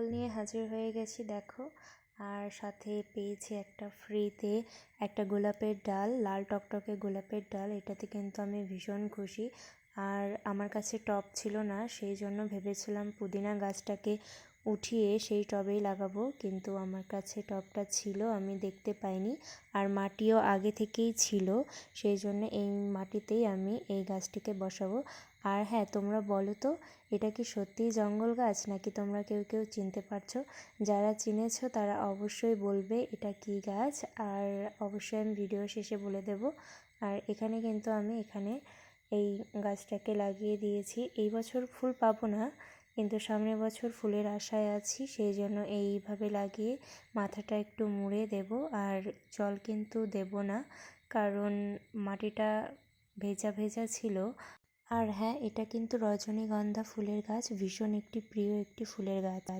কম্বল নিয়ে হাজির হয়ে গেছি দেখো। আর সাথে পেয়েছি একটা ফ্রিতে একটা গোলাপের ডাল, লাল টকটকে গোলাপের ডাল। এটাতে কিন্তু আমি ভীষণ খুশি। আর আমার কাছে টব ছিল না, সেই জন্য ভেবেছিলাম পুদিনা গাছটাকে উঠিয়ে সেই টবেই লাগাবো, কিন্তু আমার কাছে টবটা ছিল, আমি দেখতে পাইনি। আর মাটিও আগে থেকেই ছিল, সেই জন্য এই মাটিতেই আমি এই গাছটিকে বসাবো। আর হ্যাঁ, তোমরা বলো তো, এটা কি সত্যিই জঙ্গল গাছ নাকি তোমরা কেউ কেউ চিনতে পারছো? যারা চিনেছো তারা অবশ্যই বলবে এটা কি গাছ, আর অবশ্যই আমি ভিডিও শেষে বলে দেব। আর এখানে কিন্তু আমি এই গাছটাকে লাগিয়ে দিয়েছি। এই বছর ফুল পাবো না, কিন্তু সামনের বছর ফুলের আশায় আছি, সেই জন্য এইভাবে লাগিয়ে মাথাটা একটু মুড়ে দেব। আর জল কিন্তু দেব না, কারণ মাটিটা ভেজা ভেজা ছিল। আর হ্যাঁ, এটা কিন্তু রজনীগন্ধা ফুলের গাছ, ভীষণ একটি প্রিয় একটি ফুলের গাছ।